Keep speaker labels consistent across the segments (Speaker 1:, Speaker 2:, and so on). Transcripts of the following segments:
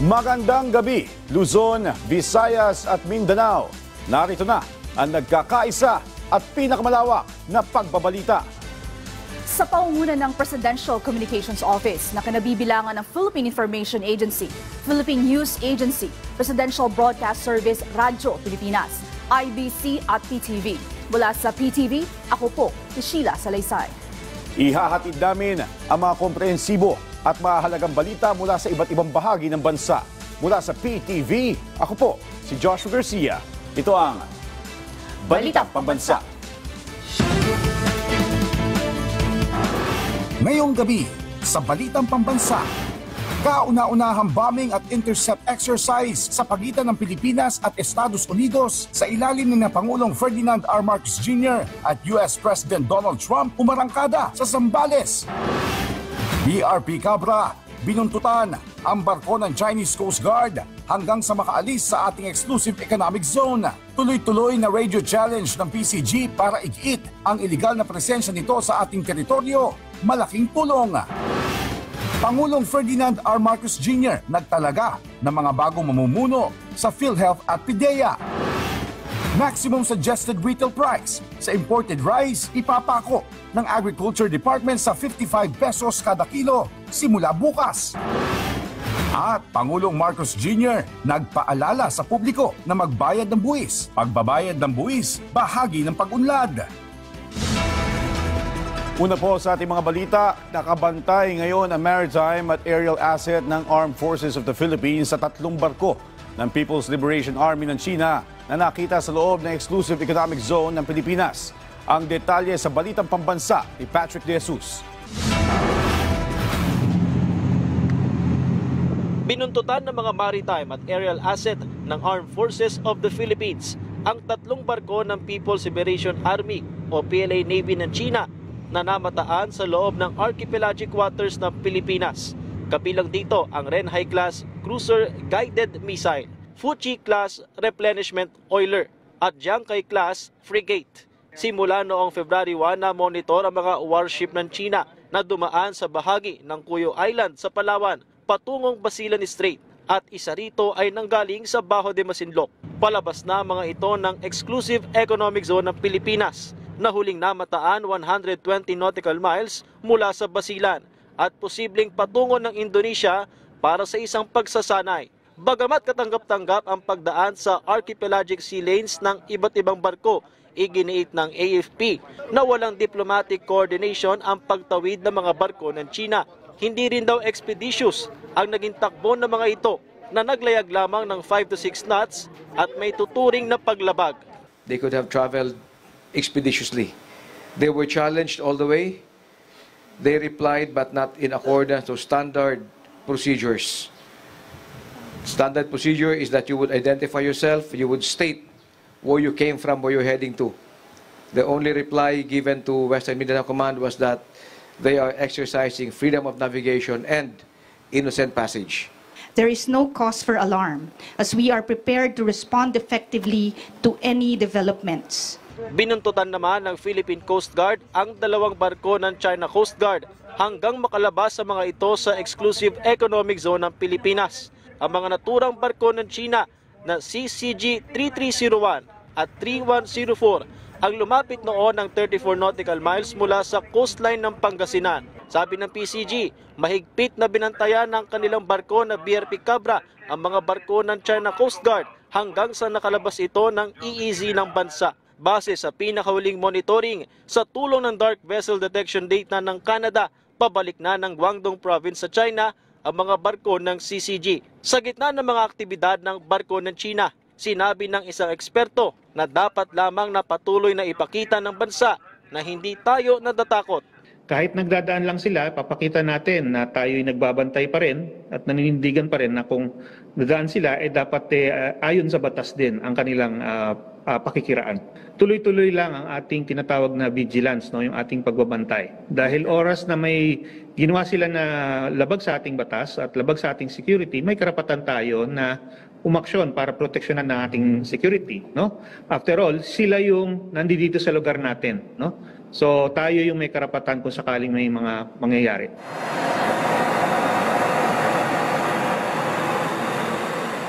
Speaker 1: Magandang gabi, Luzon, Visayas at Mindanao. Narito na ang nagkakaisa at pinakamalawak na pagbabalita.
Speaker 2: Sa pangunguna ng Presidential Communications Office na kinabibilangan ng Philippine Information Agency, Philippine News Agency, Presidential Broadcast Service, Radyo Pilipinas, IBC at PTV. Mula sa PTV, ako po, si Sheila Salaysay.
Speaker 1: Ihahatid namin ang mga komprehensibo at mahalagang balita mula sa iba't ibang bahagi ng bansa. Mula sa PTV, ako po, si Joshua Garcia. Ito ang Balitang Pambansa.
Speaker 3: Ngayong gabi, sa Balitang Pambansa, kauna-unahang bombing at intercept exercise sa pagitan ng Pilipinas at Estados Unidos sa ilalim ni Pangulong Ferdinand R. Marcos Jr. at US President Donald Trump umarangkada sa Zambales. BRP Cabra, binuntutan ang barko ng Chinese Coast Guard hanggang sa makaalis sa ating exclusive economic zone. Tuloy-tuloy na radio challenge ng PCG para igiit ang iligal na presensya nito sa ating teritoryo. Malaking tulong. Pangulong Ferdinand R. Marcos Jr. nagtalaga ng mga bagong mamumuno sa PhilHealth at PIDEA. Maximum suggested retail price sa imported rice ipapako ng Agriculture Department sa 55 pesos kada kilo simula bukas. At Pangulong Marcos Jr. nagpaalala sa publiko na magbayad ng buwis. Pagbabayad ng buwis, bahagi ng pag-unlad.
Speaker 1: Una po sa ating mga balita, nakabantay ngayon ang maritime at aerial asset ng Armed Forces of the Philippines sa 3 barko ng People's Liberation Army ng China na nakita sa loob ng Exclusive Economic Zone ng Pilipinas. Ang detalye sa Balitang Pambansa ni Patrick De Jesus.
Speaker 4: Binuntutan ng mga maritime at aerial asset ng Armed Forces of the Philippines ang 3 barko ng People's Liberation Army o PLA Navy ng China na namataan sa loob ng archipelagic waters ng Pilipinas. Kabilang dito ang Renhai-class cruiser guided missile, Fuji-class replenishment oiler at Jiangkai-class frigate. Simula noong February 1 na monitor ang mga warship ng China na dumaan sa bahagi ng Cuyo Island sa Palawan patungong Basilan Strait at isa rito ay nanggaling sa Bajo de Masinloc. Palabas na mga ito ng Exclusive Economic Zone ng Pilipinas na huling namataan 120 nautical miles mula sa Basilan at posibleng patungo ng Indonesia para sa isang pagsasanay. Bagamat katanggap-tanggap ang pagdaan sa archipelagic sea lanes ng iba't ibang barko, iginiit ng AFP na walang diplomatic coordination ang pagtawid ng mga barko ng China. Hindi rin daw expeditious ang naging takbo ng mga ito na naglayag lamang ng 5 to 6 knots at may tuturing na paglabag.
Speaker 5: They could have traveled expeditiously. They were challenged all the way. They replied but not in accordance to standard procedures. Standard procedure is that you would identify yourself, you would state where you came from, where you're heading to. The only reply given to Western Mindanao Command was that they are exercising freedom of navigation and innocent passage.
Speaker 6: There is no cause for alarm as we are prepared to respond effectively to any developments.
Speaker 4: Binuntutan naman ng Philippine Coast Guard ang 2 barko ng China Coast Guard hanggang makalabas sa mga ito sa Exclusive Economic Zone ng Pilipinas. Ang mga naturang barko ng China na CCG 3301 at 3104 ang lumapit noon ng 34 nautical miles mula sa coastline ng Pangasinan. Sabi ng PCG, mahigpit na binantayan ng kanilang barko na BRP Cabra ang mga barko ng China Coast Guard hanggang sa nakalabas ito ng EEZ ng bansa. Base sa pinakahuling monitoring sa tulong ng Dark Vessel Detection Data ng Canada, pabalik na ng Guangdong Province sa China ang mga barko ng CCG. Sa gitna ng mga aktibidad ng barko ng China, sinabi ng isang eksperto na dapat lamang na patuloy na ipakita ng bansa na hindi tayo natatakot.
Speaker 7: Kahit nagdadaan lang sila, papakita natin na tayo'y nagbabantay pa rin at naninindigan pa rin na kung dadaan sila, dapat ayon sa batas din ang kanilang pakikiraan. Tuloy-tuloy lang ang ating tinatawag na vigilance, no, yung ating pagbabantay. Dahil oras na may ginawa sila na labag sa ating batas at labag sa ating security, may karapatan tayo na umaksyon para proteksyonan ng ating security, no? After all, sila yung nandito sa lugar natin, no? So tayo yung may karapatan kung sakaling may mga mangyayari.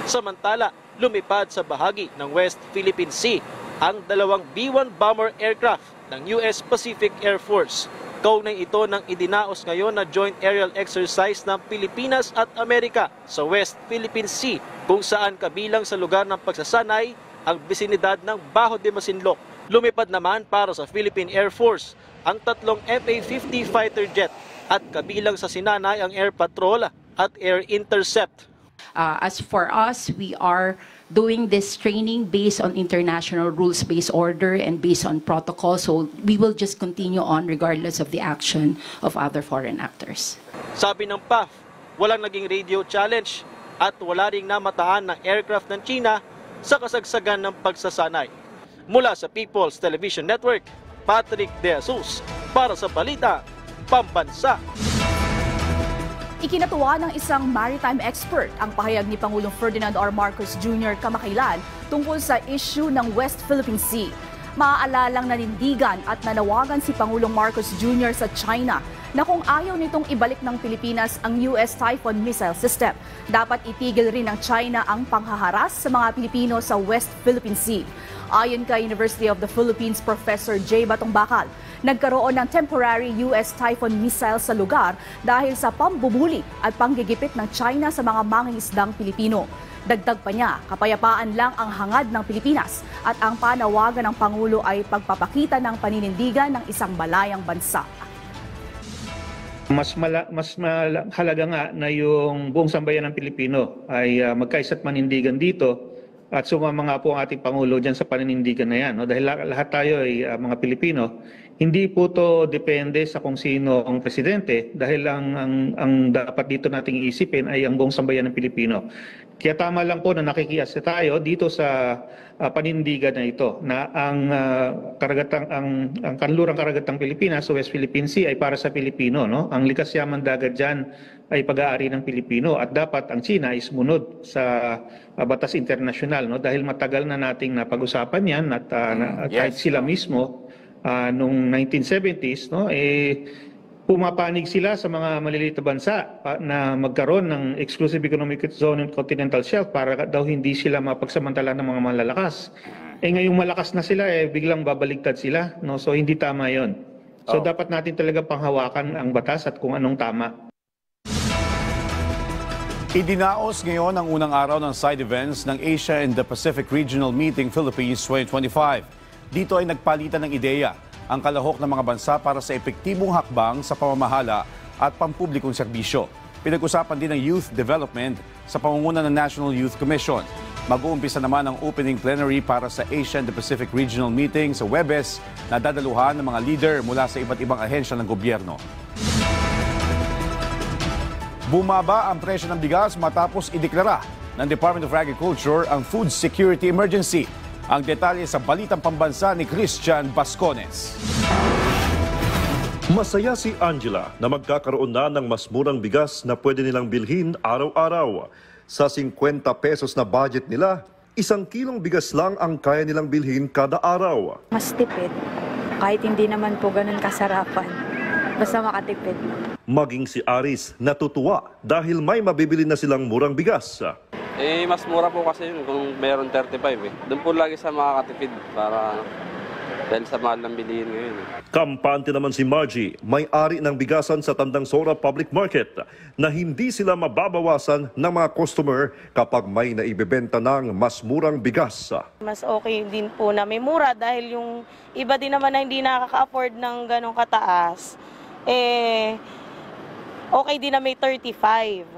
Speaker 4: Samantala, lumipad sa bahagi ng West Philippine Sea ang dalawang B-1 bomber aircraft ng US Pacific Air Force. Kaugnay ito ng idinaos ngayon na joint aerial exercise ng Pilipinas at Amerika sa West Philippine Sea, kung saan kabilang sa lugar ng pagsasanay ang bisinidad ng Bajo de Masinloc. Lumipad naman para sa Philippine Air Force ang tatlong FA-50 fighter jet at kabilang sa sinanay ang Air Patrol at Air Intercept.
Speaker 8: As for us, we are doing this training based on international rules-based order and based on protocol. So we will just continue on regardless of the action of other foreign actors.
Speaker 4: Sabi ng PAF, walang naging radio challenge at wala ring namataan ng aircraft ng China sa kasagsagan ng pagsasanay. Mula sa People's Television Network, Patrick De Jesus para sa Balita Pambansa.
Speaker 2: Ikinatuwa ng isang maritime expert ang pahayag ni Pangulong Ferdinand R. Marcos Jr. kamakailan tungkol sa issue ng West Philippine Sea. Maaalalang nanindigan at nanawagan si Pangulong Marcos Jr. sa China na kung ayaw nitong ibalik ng Pilipinas ang US Typhoon missile system, dapat itigil rin ng China ang panghaharas sa mga Pilipino sa West Philippine Sea. Ayon kay University of the Philippines Professor J. Batong Bakal, nagkaroon ng temporary US Typhoon missile sa lugar dahil sa pambubuli at panggigipit ng China sa mga mangingisdang Pilipino. Dagdag pa niya, kapayapaan lang ang hangad ng Pilipinas at ang panawagan ng Pangulo ay pagpapakita ng paninindigan ng isang balayang bansa.
Speaker 7: Mas halaga nga na yung buong sambayan ng Pilipino ay magkaisa at manindigan dito at sumama nga po ang ating Pangulo dyan sa paninindigan na yan. No? Dahil lahat tayo ay mga Pilipino, hindi po to depende sa kung sino ang presidente dahil ang dapat dito nating iisipin ay ang buong sambayan ng Pilipino. Kaya tama lang po na nakikiasa tayo dito sa panindigan na ito na ang kanlurang karagatang Pilipinas sa West Philippine Sea ay para sa Pilipino. No? Ang likas yaman dagat dyan ay pag-aari ng Pilipino at dapat ang China ay sumunod sa batas internasyonal. No? Dahil matagal na nating napag-usapan yan at kahit sila mismo noong 1970s, no, pumapanig sila sa mga maliliit na bansa na magkaroon ng exclusive economic zone and continental shelf para daw hindi sila mapagsamantala ng mga malalakas. Ngayong malakas na sila, biglang babaligtad sila. No? So hindi tama yon. So dapat natin talaga panghawakan ang batas at kung anong tama.
Speaker 1: Idinaos ngayon ang unang araw ng side events ng Asia and the Pacific Regional Meeting Philippines 2025. Dito ay nagpalitan ng ideya ang kalahok ng mga bansa para sa epektibong hakbang sa pamamahala at pampublikong serbisyo. Pinag-usapan din ng youth development sa pamumuno ng National Youth Commission. Mag-uumpisa naman ang opening plenary para sa Asia and the Pacific Regional Meeting sa Huwebes na dadaluhan ng mga leader mula sa iba't ibang ahensya ng gobyerno. Bumaba ang presyo ng bigas matapos ideklara ng Department of Agriculture ang food security emergency. Ang detalye sa Balitang Pambansa ni Christian Bascones.
Speaker 9: Masaya si Angela na magkakaroon na ng mas murang bigas na pwede nilang bilhin araw-araw. Sa 50 pesos na budget nila, 1 kilong bigas lang ang kaya nilang bilhin kada araw.
Speaker 10: Mas tipid, kahit hindi naman po ganun kasarapan. Basta makatipid.
Speaker 9: Maging si Aris natutuwa dahil may mabibili na silang murang bigas.
Speaker 11: Mas mura po kasi yun kung meron 35 eh. Doon po lagi sa makakatipid para dahil sa mahal ng bilihin ngayon.
Speaker 9: Kampante naman si Margie, may-ari ng bigasan sa Tandang Sora Public Market, na hindi sila mababawasan ng mga customer kapag may naibebenta ng mas murang bigas.
Speaker 12: Mas okay din po na may mura dahil yung iba din naman na hindi nakaka-afford ng ganong kataas, okay din na may 35.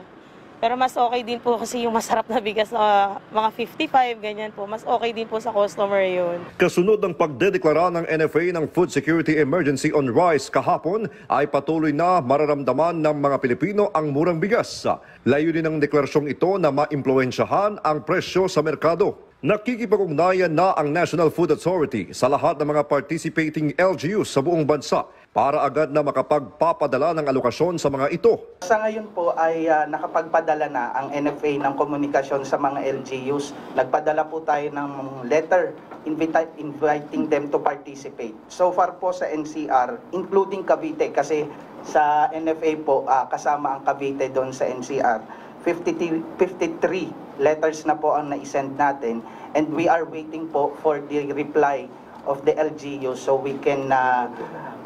Speaker 12: Pero mas okay din po kasi yung masarap na bigas na mga 55, ganyan po. Mas okay din po sa customer yun.
Speaker 9: Kasunod ng pagdedeklara ng NFA ng Food Security Emergency on Rice kahapon, ay patuloy na mararamdaman ng mga Pilipino ang murang bigas. Layunin ng deklarasyong ito na maimpluwensyahan ang presyo sa merkado. Nakikipag-ugnayan na ang National Food Authority sa lahat ng mga participating LGUs sa buong bansa para agad na makapagpapadala ng alokasyon sa mga ito.
Speaker 13: Sa ngayon po ay nakapagpadala na ang NFA ng komunikasyon sa mga LGUs. Nagpadala po tayo ng letter inviting them to participate. So far po sa NCR, including Cavite, kasi sa NFA po kasama ang Cavite doon sa NCR. 53 letters na po ang na-send natin, and we are waiting po for the reply of the LGU so we can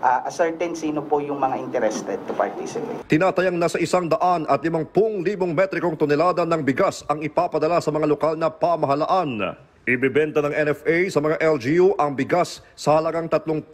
Speaker 13: ascertain sino po yung mga interested to participate.
Speaker 9: Tinatayang nasa 150,000 metrikong tonelada ng bigas ang ipapadala sa mga lokal na pamahalaan. Ibibenta ng NFA sa mga LGU ang bigas sa halagang 33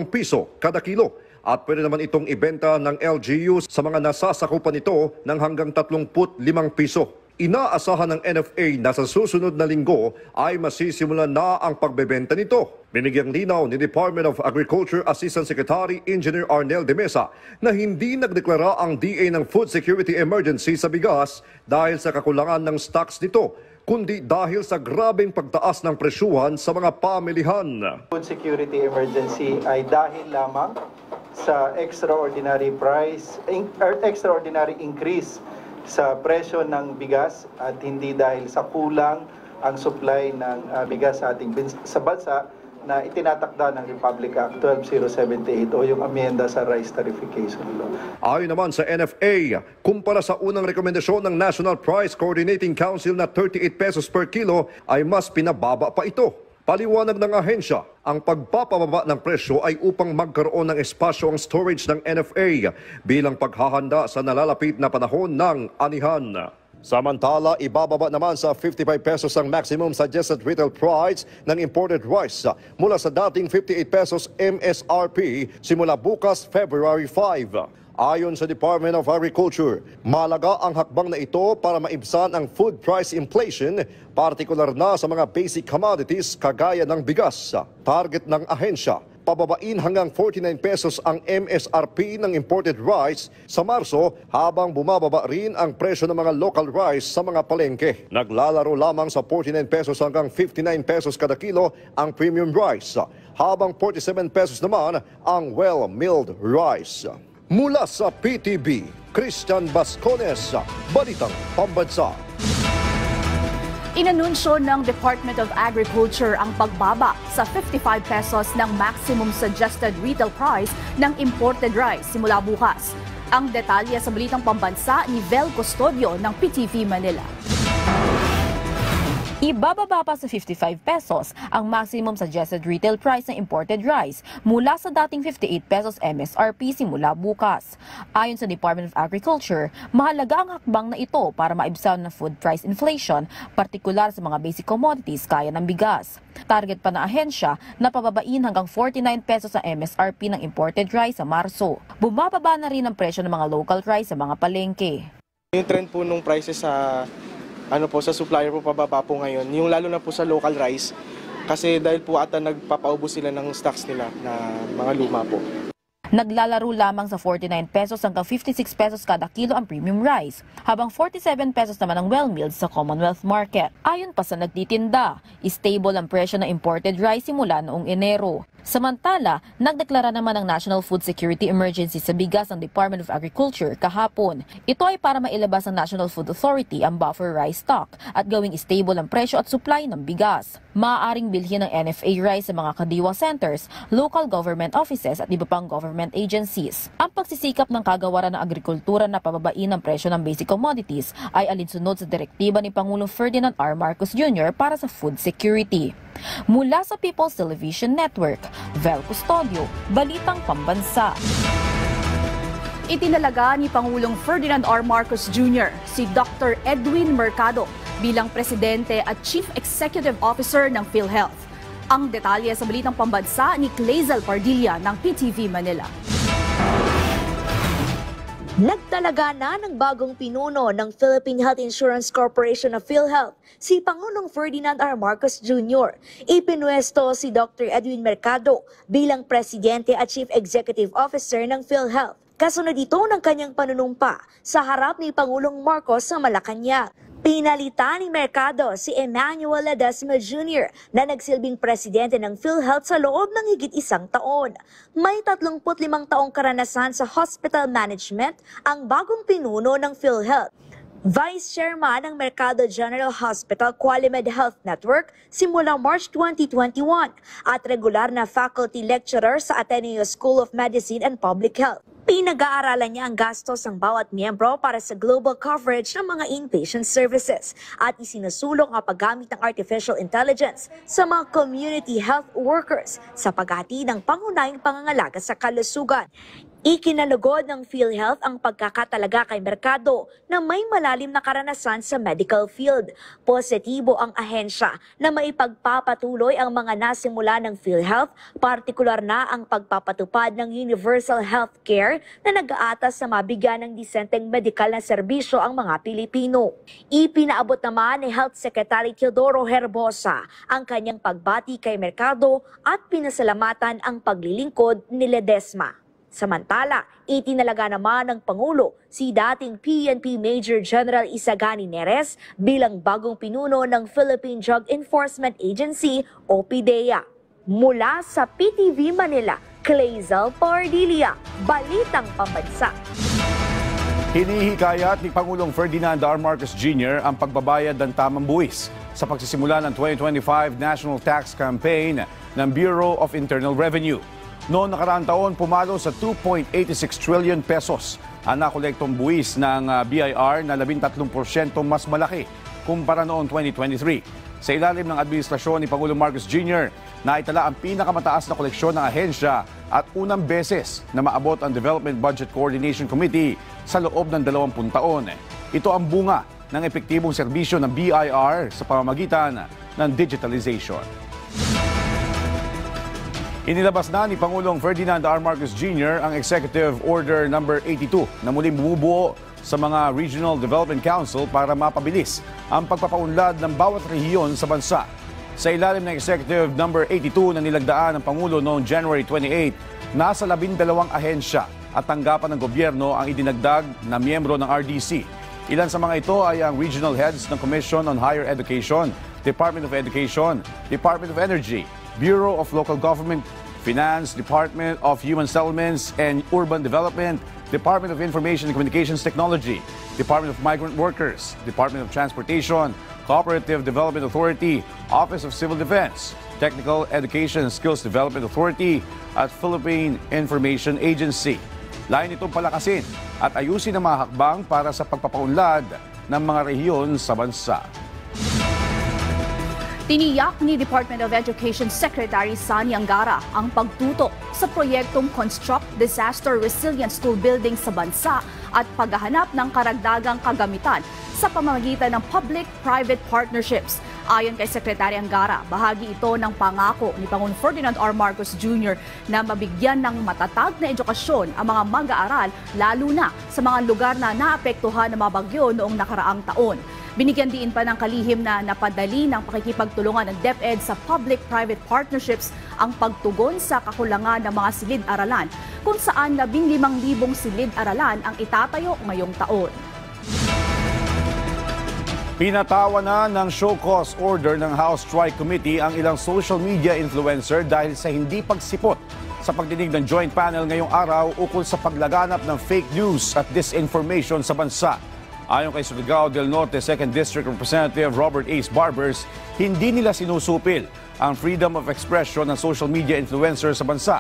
Speaker 9: piso kada kilo. At pwede naman itong ibenta ng LGU sa mga nasasakupan nito ng hanggang 35 piso. Inaasahan ng NFA na sa susunod na linggo ay masisimulan na ang pagbebenta nito. Binigyang linaw ni Department of Agriculture Assistant Secretary Engineer Arnel de Mesa na hindi nagdeklara ang DA ng Food Security Emergency sa bigas dahil sa kakulangan ng stocks nito, kundi dahil sa grabeng pagtaas ng presyuhan sa mga pamilihan.
Speaker 14: Food security emergency ay dahil lamang sa extraordinary increase sa presyo ng bigas at hindi dahil sa kulang ang supply ng bigas sa ating bansa na itinatakda ng Republic Act 12078 o yung amyenda sa rice tariffication law.
Speaker 9: Ayon naman sa NFA, kumpara sa unang rekomendasyon ng National Price Coordinating Council na 38 pesos per kilo ay mas pinababa pa ito. Paliwanag ng ahensya, ang pagpapababa ng presyo ay upang magkaroon ng espasyo ang storage ng NFA bilang paghahanda sa nalalapit na panahon ng anihan. Samantala, ibababa naman sa 55 pesos ang maximum suggested retail price ng imported rice mula sa dating 58 pesos MSRP simula bukas February 5. Ayon sa Department of Agriculture, mahalaga ang hakbang na ito para maibsan ang food price inflation, partikular na sa mga basic commodities kagaya ng bigas. Target ng ahensya, pababain hanggang 49 pesos ang MSRP ng imported rice sa Marso habang bumababa rin ang presyo ng mga local rice sa mga palengke. Naglalaro lamang sa 49 pesos hanggang 59 pesos kada kilo ang premium rice, habang 47 pesos naman ang well-milled rice. Mula sa PTB, Christian Bascones, Balitang Pambansa.
Speaker 2: Inanunsyo ng Department of Agriculture ang pagbaba sa 55 pesos ng maximum suggested retail price ng imported rice simula bukas. Ang detalye sa Balitang Pambansa ni Vel Custodio ng PTV Manila. Ibababa pa sa 55 pesos ang maximum suggested retail price ng imported rice mula sa dating 58 pesos MSRP simula bukas. Ayon sa Department of Agriculture, mahalaga ang hakbang na ito para maibsan ng food price inflation, partikular sa mga basic commodities kaya ng bigas. Target pa na ahensya na pababain hanggang 49 pesos ang MSRP ng imported rice sa Marso. Bumababa na rin ang presyo ng mga local rice sa mga palengke.
Speaker 15: Yung trend po nung prices sa sa supplier po pababa po ngayon, yung lalo na po sa local rice kasi dahil po ata nagpapaubos sila ng stocks nila na mga luma po.
Speaker 2: Naglalaro lamang sa 49 pesos hanggang 56 pesos kada kilo ang premium rice, habang 47 pesos naman ang well-milled sa Commonwealth Market. Ayon pa sa nagtitinda, stable ang presyo ng imported rice simula noong Enero. Samantala, nagdeklara naman ang National Food Security Emergency sa bigas ng Department of Agriculture kahapon. Ito ay para mailabas ng National Food Authority ang buffer rice stock at gawing stable ang presyo at supply ng bigas. Maaaring bilhin ng NFA rice sa mga kadiwa centers, local government offices at iba pang government agencies. Ang pagsisikap ng kagawaran ng agrikultura na pababain ang presyo ng basic commodities ay alinsunod sa direktiba ni Pangulong Ferdinand R. Marcos Jr. para sa food security. Mula sa People's Television Network, Vel Custodio, Balitang Pambansa. Itinalaga ni Pangulong Ferdinand R. Marcos Jr. si Dr. Edwin Mercado bilang Presidente at Chief Executive Officer ng PhilHealth. Ang detalye sa Balitang Pambansa ni Clazel Pardilla ng PTV Manila.
Speaker 16: Nagtalaga na ng bagong pinuno ng Philippine Health Insurance Corporation of PhilHealth, si Pangulong Ferdinand R. Marcos Jr. Ipinwesto si Dr. Edwin Mercado bilang Presidente at Chief Executive Officer ng PhilHealth. Kasunod ito ng kanyang panunumpa sa harap ni Pangulong Marcos sa Malacanang. Pinalitan ni Mercado si Emmanuel Ledesma Jr. na nagsilbing presidente ng PhilHealth sa loob ng higit 1 taon. May 35 taong karanasan sa hospital management ang bagong pinuno ng PhilHealth. Vice Chairman ng Mercado General Hospital Qualimed Health Network simula March 2021 at regular na faculty lecturer sa Ateneo School of Medicine and Public Health. Pinag-aaralan niya ang gastos ng bawat miyembro para sa global coverage ng mga inpatient services at isinusulong ang paggamit ng artificial intelligence sa mga community health workers sa paghatid ng pangunahing pangangalaga sa kalusugan. Ikinalugod ng PhilHealth ang pagkakatalaga kay Mercado na may malalim na karanasan sa medical field. Positibo ang ahensya na maipagpapatuloy ang mga nasimula ng PhilHealth, partikular na ang pagpapatupad ng universal health care na nag-aatas sa mabigyan ng disenteng medikal na serbisyo ang mga Pilipino. Ipinaabot naman ni Health Secretary Teodoro Herbosa ang kanyang pagbati kay Mercado at pinasalamatan ang paglilingkod ni Ledesma. Samantala, itinalaga naman ng Pangulo si dating PNP Major General Isagani Neres bilang bagong pinuno ng Philippine Drug Enforcement Agency o PDEA. Mula sa PTV Manila, Clazel Pardilia, Balitang Pambansa.
Speaker 1: Hinihikayat ni Pangulong Ferdinand R. Marcos Jr. ang pagbabayad ng tamang buwis sa pagsisimula ng 2025 National Tax Campaign ng Bureau of Internal Revenue. Noong nakaraang taon, pumalo sa 2.86 trillion pesos ang nakolektong buwis ng BIR na 13% mas malaki kumpara noong 2023. Sa ilalim ng administrasyon ni Pangulong Marcos Jr., naitala ang pinakamataas na koleksyon ng ahensya at unang beses na maabot ang Development Budget Coordination Committee sa loob ng 20 taon. Ito ang bunga ng epektibong serbisyo ng BIR sa pamamagitan ng digitalization. Inilabas na ni Pangulong Ferdinand R. Marcos Jr. ang Executive Order No. 82 na muling bumubuo sa mga Regional Development Council para mapabilis ang pagpapaunlad ng bawat rehiyon sa bansa. Sa ilalim ng Executive No. 82 na nilagdaan ng Pangulo noong January 28, nasa 12 ahensya at tanggapan ng gobyerno ang idinagdag na miyembro ng RDC. Ilan sa mga ito ay ang Regional Heads ng Commission on Higher Education, Department of Education, Department of Energy, Bureau of Local Government, Finance, Department of Human Settlements and Urban Development, Department of Information and Communications Technology, Department of Migrant Workers, Department of Transportation, Cooperative Development Authority, Office of Civil Defense, Technical Education and Skills Development Authority at Philippine Information Agency. Lain itong palakasin at ayusin ang mga hakbang para sa pagpapaunlad ng mga rehiyon sa bansa.
Speaker 2: Tiniyak ni Department of Education Secretary Sani Angara ang pagtutok sa proyektong Construct Disaster Resilient School Building sa bansa at paghahanap ng karagdagang kagamitan sa pamamagitan ng public-private partnerships. Ayon kay Secretary Angara, bahagi ito ng pangako ni Pangulong Ferdinand R. Marcos Jr. na mabigyan ng matatag na edukasyon ang mga mag-aaral lalo na sa mga lugar na naapektuhan ng mga bagyo noong nakaraang taon. Binigyan diin pa ng kalihim na napadali ng pakikipagtulungan ng DepEd sa public-private partnerships ang pagtugon sa kakulangan ng mga silid-aralan, kung saan 15,000 silid-aralan ang itatayo ngayong taon.
Speaker 1: Pinatawa na ng show cause order ng House Strike Committee ang ilang social media influencer dahil sa hindi pagsipot sa pagdinig ng joint panel ngayong araw ukol sa paglaganap ng fake news at disinformation sa bansa. Ayon kay Surigao del Norte 2nd District Representative Robert Ace Barbers, hindi nila sinusupil ang freedom of expression ng social media influencers sa bansa,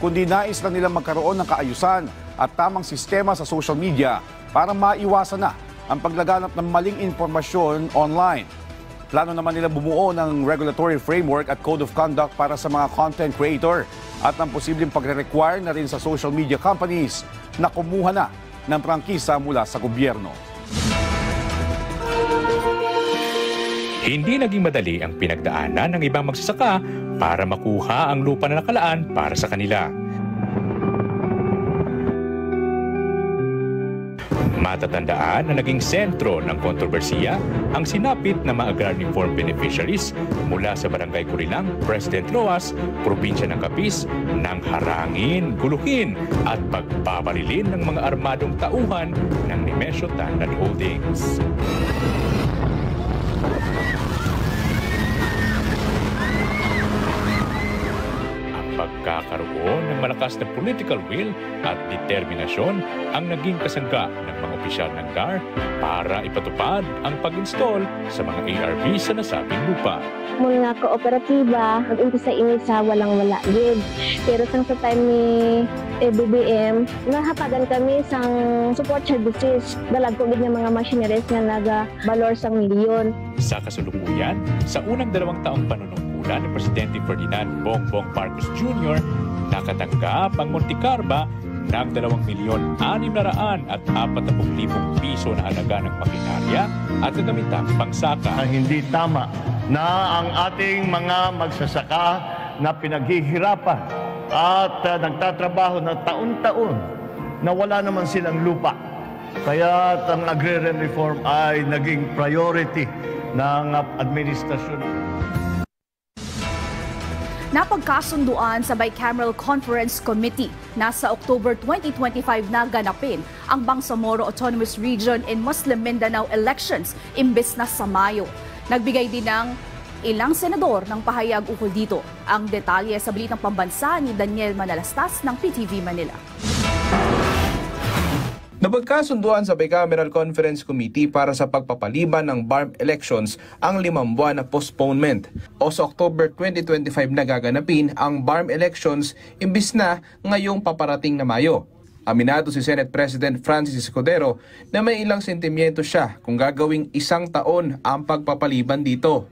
Speaker 1: kundi nais lang nilang magkaroon ng kaayusan at tamang sistema sa social media para maiwasan na ang paglaganap ng maling impormasyon online. Plano naman nila bumuo ng regulatory framework at code of conduct para sa mga content creator at ang posibleng pagre-require na rin sa social media companies na kumuha na ng prangkisa mula sa gobyerno.
Speaker 17: Hindi naging madali ang pinagdaanan ng ibang magsasaka para makuha ang lupa na nakalaan para sa kanila. Matatandaan na naging sentro ng kontrobersiya ang sinapit na mga agrarian farm beneficiaries mula sa Barangay Kurilang, President Roas, Probinsya ng Capiz, nang harangin, guluhin at pagbabarilin ng mga armadong tauhan ng Nemesio Tandan Holdings. Pagkakaroon ng malakas na political will at determinasyon ang naging kasangga ng mga opisyal ng DAR para ipatupad ang pag-install sa mga ARV sa nasabing lupa.
Speaker 18: Mga kooperatiba, nag-umpisa ini sa walang-wala gid. Pero sa time ni BBM, nahatagan kami sang support services, dalag ko ng mga machineries nga naga-balor sang milyon.
Speaker 17: Sa kasulukuyan, sa unang 2 taong panunungkulan ni Presidente Ferdinand Bongbong Marcos Jr., nakatanggap ang Montecarba ng 2,640,000 piso na halaga ng makinarya at kagamitang pangsaka.
Speaker 19: Hindi tama na ang ating mga magsasaka na pinaghihirapan at nagtatrabaho ng taon-taon na wala naman silang lupa. Kaya ang agrarian reform ay naging priority ng administrasyon.
Speaker 2: Napagkasunduan sa Bicameral Conference Committee na sa October 2025 na ganapin ang Bangsamoro Autonomous Region in Muslim Mindanao elections imbes na sa Mayo. Nagbigay din ng ilang senador ng pahayag ukol dito. Ang detalye sa Balitang Pambansa ni Daniel Manalastas ng PTV Manila.
Speaker 20: Napagkasunduan sa Bicameral Conference Committee para sa pagpapaliban ng BARM elections ang 5 buwan na postponement. O sa October 2025 na gaganapin ang BARM elections imbis na ngayong paparating na Mayo. Aminado si Senate President Francis Escudero na may ilang sentimiento siya kung gagawing 1 taon ang pagpapaliban dito.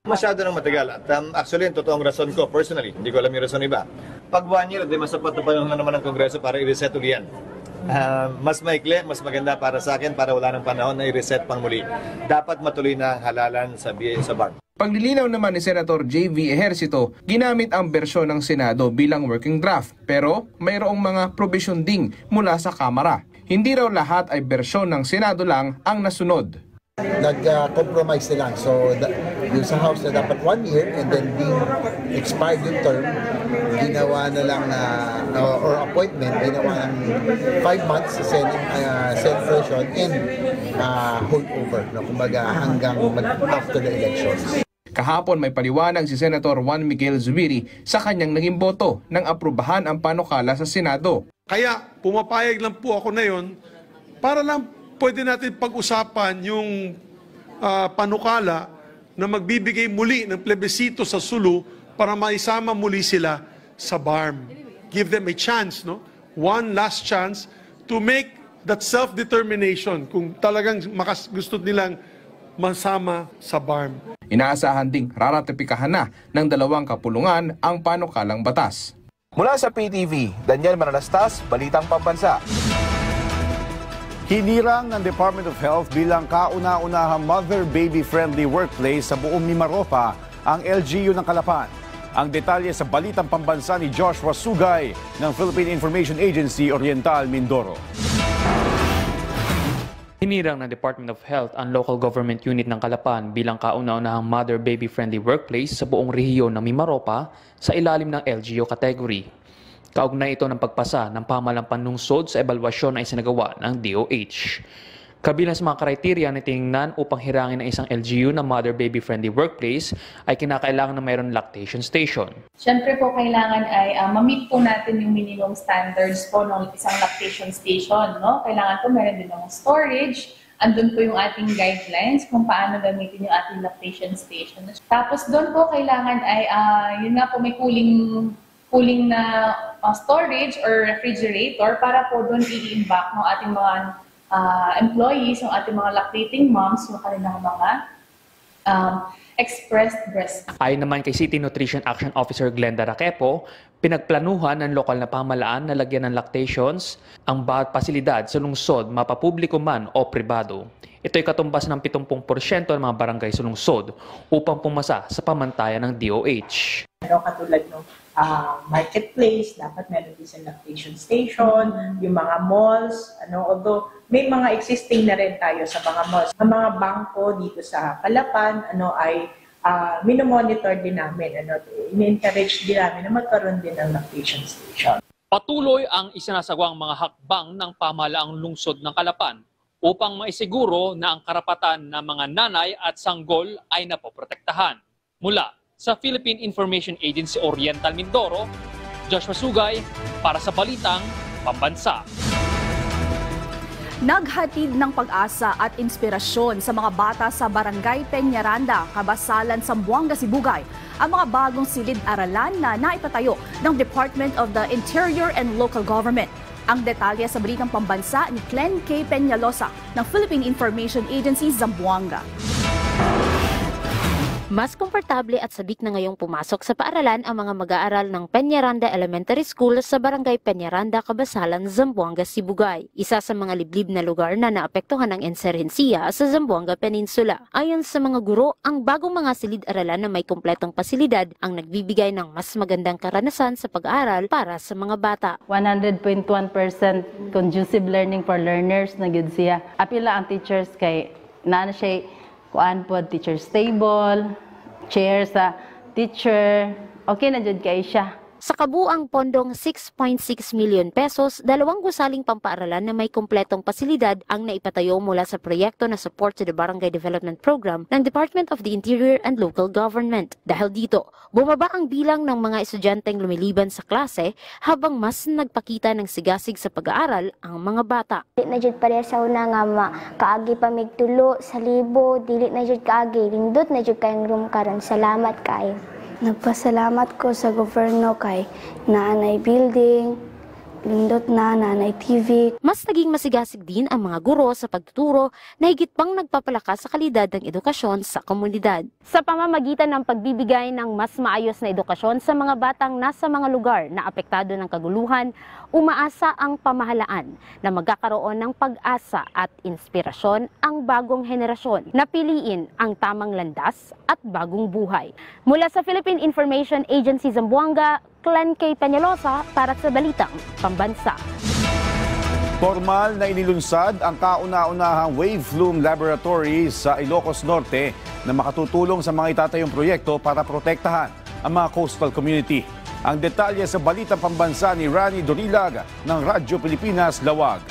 Speaker 21: Masyado nang matagal. At actually, yung totoong rason ko, personally, hindi ko alam yung rason iba. Pag 1 year, mas sapat na panahon naman ng Kongreso para i-reset uli yan. Mas maikli, mas maganda para sa akin para wala ng panahon na i-reset pang muli. Dapat matuloy na ang halalan sa BAR.
Speaker 20: Paglilinaw naman ni Senator J.V. Ejercito, ginamit ang bersyon ng Senado bilang working draft pero mayroong mga provision ding mula sa Kamara. Hindi raw lahat ay bersyon ng Senado lang ang nasunod.
Speaker 22: Nag-compromise sila. So, yung sa House na dapat 1 year and then being expired yung term, ginawa na lang or appointment, ginawa ng 5 months sa Senate version and hold over. Kumbaga hanggang after the elections.
Speaker 20: Kahapon may paliwanag si Senator Juan Miguel Zubiri sa kanyang naging boto nang aprubahan ang panukala sa Senado.
Speaker 23: Kaya pumapayag lang po ako na yun para lang pwede natin pag-usapan yung panukala na magbibigay muli ng plebisito sa Sulu para maisama muli sila sa BARM. Give them a chance, no? One last chance to make that self-determination kung talagang gusto nilang masama sa BARM.
Speaker 20: Inaasahan ding raratipikahan na ng 2 kapulungan ang panukalang batas. Mula sa PTV, Daniel Manalastas, Balitang Pambansa.
Speaker 1: Hinirang ng Department of Health bilang kauna-unahang mother-baby-friendly workplace sa buong Mimaropa ang LGU ng Calapan. Ang detalye sa Balitang Pambansa ni Joshua Sugay ng Philippine Information Agency Oriental Mindoro.
Speaker 24: Hinirang ng Department of Health ang local government unit ng Calapan bilang kauna-unahang mother-baby-friendly workplace sa buong rehiyon ng Mimaropa sa ilalim ng LGU category. Kaugnay ito ng pagpasa ng pamahalang panlungsod sa ebalwasyon na isinagawa ng DOH. Kabilang sa mga kriteria na tiningnan upang hirangin ang isang LGU na mother-baby-friendly workplace ay kinakailangan na mayroon lactation station.
Speaker 25: Siyempre po kailangan ay ma-meet po natin yung minimum standards po ng isang lactation station. No? Kailangan po meron din ng storage. Andun po yung ating guidelines kung paano gamitin yung ating lactation station. Tapos doon po kailangan ay yun nga po may cooling na storage or refrigerator para po doon i-imbak ng ating mga employees, yung ating mga lactating moms, yung kanilang mga expressed breast.
Speaker 24: Ayon naman kay City Nutrition Action Officer Glenda Raquepo, pinagplanuhan ng lokal na pamahalaan na lagyan ng lactations ang bawat pasilidad sa lungsod, mapapubliko man o pribado. Ito'y katumbas ng 70% ng mga barangay sa lungsod upang pumasa sa pamantayan ng DOH.
Speaker 26: Katulad ng marketplace, dapat meron din sa lactation station, yung mga malls, although may mga existing na rin tayo sa mga malls. Ang mga bangko dito sa Calapan, ay minomonitor din namin, in-encourage din namin na magkaroon din ng lactation station.
Speaker 24: Patuloy ang isinasagawang mga hakbang ng pamahalaang lungsod ng Calapan upang maisiguro na ang karapatan ng mga nanay at sanggol ay napoprotektahan. Mula sa Philippine Information Agency Oriental Mindoro, Joshua Sugay para sa Balitang Pambansa.
Speaker 2: Naghatid ng pag-asa at inspirasyon sa mga bata sa Barangay Peñaranda, Cabasalan, Zamboanga, Sibugay ang mga bagong silid-aralan na naipatayo ng Department of the Interior and Local Government. Ang detalye sa Balitang Pambansa ni Glenn K. Peñalosa ng Philippine Information Agency, Zamboanga.
Speaker 3: Mas komportable at sabik na ngayong pumasok sa paaralan ang mga mag-aaral ng Peñaranda Elementary School sa Barangay Peñaranda, Cabasalan, Zamboanga, Sibugay. Isa sa mga liblib na lugar na naapektuhan ng inserensiya sa Zamboanga Peninsula. Ayon sa mga guro, ang bagong mga silid-aralan na may kumpletong pasilidad ang nagbibigay ng mas magandang karanasan sa pag-aaral para sa mga bata.
Speaker 4: 100.1% conducive learning for learners na gyud siya. Apila ang teachers kay na siya kuan po teacher's table, chair sa teacher, okay na jud kay siya.
Speaker 3: Sa kabuang pondong 6.6 million pesos, 2 gusaling pampaaralan na may kumpletong pasilidad ang naipatayo mula sa proyekto na Support to the Barangay Development Program ng Department of the Interior and Local Government. Dahil dito, bumaba ang bilang ng mga estudyanteng lumiliban sa klase habang mas nagpakita ng sigasig sa pag-aaral ang mga bata.
Speaker 18: Dili na jud pareha sa una nga kaagi pa migtulo sa libo, dili na jud kaagi, lindot na jud kayong room karon. Salamat kayo. Nagpasalamat ko sa gobyerno kay naanay building, lindot na naanay TV.
Speaker 3: Mas naging masigasig din ang mga guro sa pagtuturo na higit pang nagpapalakas sa kalidad ng edukasyon sa komunidad. Sa pamamagitan ng pagbibigay ng mas maayos na edukasyon sa mga batang nasa mga lugar na apektado ng kaguluhan, umaasa ang pamahalaan na magkakaroon ng pag-asa at inspirasyon ang bagong henerasyon na piliin ang tamang landas at bagong buhay. Mula sa Philippine Information Agency Zamboanga, Glenn K. Peñalosa para sa Balitang Pambansa.
Speaker 1: Formal na inilunsad ang kauna-unahang Wave Flume Laboratory sa Ilocos Norte na makatutulong sa mga itatayong proyekto para protektahan ang mga coastal community. Ang detalye sa Balitang Pambansa ni Rani Dorilag ng Radyo Pilipinas, Lawag.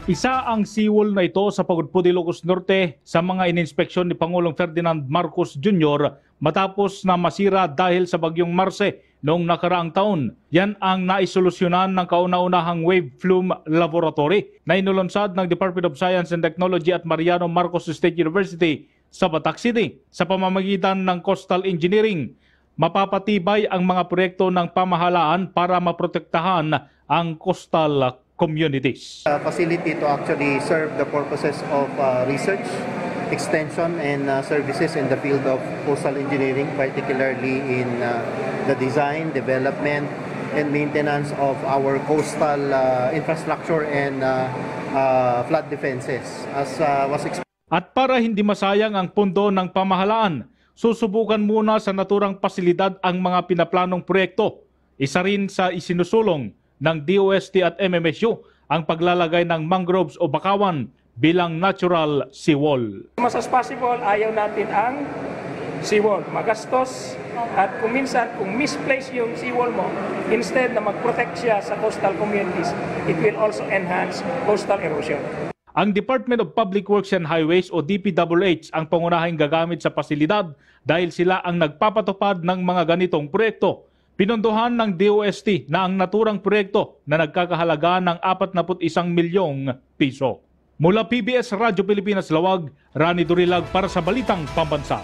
Speaker 5: Isa ang seawall na ito sa Pagudpud, Ilocos Norte sa mga ininspeksyon ni Pangulong Ferdinand Marcos Jr. matapos na masira dahil sa bagyong Marce noong nakaraang taon. Yan ang naisolusyonan ng kauna-unahang Wave Flume Laboratory na inulunsad ng Department of Science and Technology at Mariano Marcos State University sa Batac City. Sa pamamagitan ng Coastal Engineering, mapapatibay ang mga proyekto ng pamahalaan para maprotektahan ang coastal communities.
Speaker 6: Facility to actually serve the purposes of research, extension and services in the field of coastal engineering, particularly in the design, development and maintenance of our coastal infrastructure and flood defenses as was explained.
Speaker 5: At para hindi masayang ang pondo ng pamahalaan, susubukan muna sa naturang pasilidad ang mga pinaplanong proyekto. Isa rin sa isinusulong ng DOST at MMSU ang paglalagay ng mangroves o bakawan bilang natural seawall.
Speaker 7: Mas as possible, ayaw natin ang seawall. Magastos at kung minsan, kung misplace yung seawall mo, instead na mag-protect siya sa coastal communities, it will also enhance coastal erosion.
Speaker 5: Ang Department of Public Works and Highways o DPWH ang pangunahing gagamit sa pasilidad dahil sila ang nagpapatupad ng mga ganitong proyekto. Pinondohan ng DOST na ang naturang proyekto na nagkakahalaga ng 41 milyong piso. Mula PBS Radyo Pilipinas Lawag, Rani Dorilag para sa Balitang Pambansa.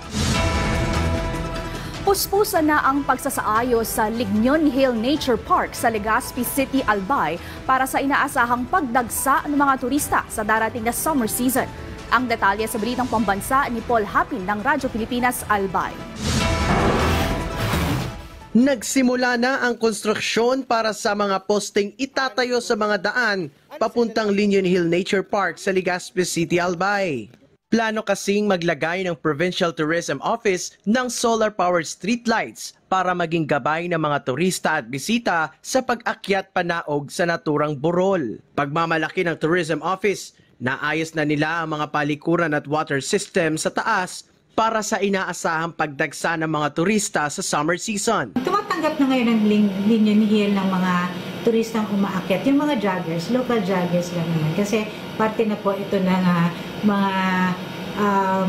Speaker 2: Puspusan na ang pagsasaayos sa Lignon Hill Nature Park sa Legazpi City, Albay para sa inaasahang pagdagsa ng mga turista sa darating na summer season. Ang detalye sa Balitang Pambansa ni Paul Hapin ng Radyo Pilipinas, Albay.
Speaker 8: Nagsimula na ang konstruksyon para sa mga posting itatayo sa mga daan papuntang Lignon Hill Nature Park sa Legazpi City, Albay. Plano kasing maglagay ng Provincial Tourism Office ng solar-powered streetlights para maging gabay ng mga turista at bisita sa pag-akyat panaog sa naturang burol. Pagmamalaki ng Tourism Office, naayos na nila ang mga palikuran at water system sa taas para sa inaasahang pagdagsa ng mga turista sa summer season.
Speaker 27: Tumatanggap na ngayon ng Lignon Hill ng mga turistang umaakyat, yung mga joggers, local joggers lang naman. Kasi parte na po ito ng mga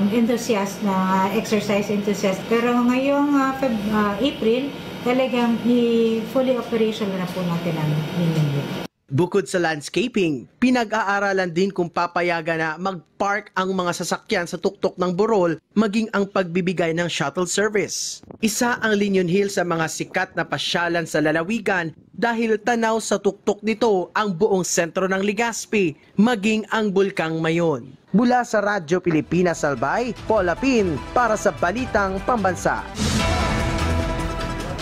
Speaker 27: enthusiast, na exercise enthusiast. Pero ngayong April, talagang fully operational na po natin ang Lignon Hill.
Speaker 8: Bukod sa landscaping, pinag-aaralan din kung papayagan na mag-park ang mga sasakyan sa tuktok ng burol maging ang pagbibigay ng shuttle service. Isa ang Linion Hill sa mga sikat na pasyalan sa lalawigan dahil tanaw sa tuktok nito ang buong sentro ng Legazpi, maging ang Bulkang Mayon. Mula sa Radyo Pilipinas Albay, Paul Lapin para sa Balitang Pambansa.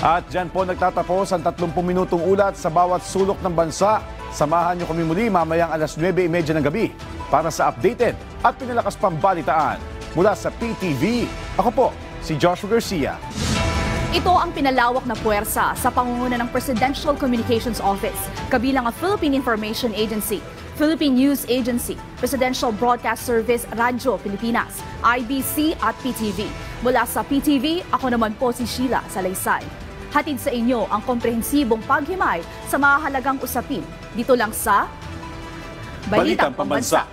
Speaker 1: At dyan po nagtatapos ang 30 minutong ulat sa bawat sulok ng bansa. Samahan niyo kami muli mamayang alas 9:30 ng gabi para sa updated at pinalakas pang balitaan mula sa PTV. Ako po, si Joshua Garcia.
Speaker 2: Ito ang pinalawak na puwersa sa pangunguna ng Presidential Communications Office, kabilang ang Philippine Information Agency, Philippine News Agency, Presidential Broadcast Service Radyo Pilipinas, IBC at PTV. Mula sa PTV, ako naman po si Sheila Salaysay. Hatid sa inyo ang komprehensibong paghimay sa mahalagang usapin dito lang sa Balitang Pambansa.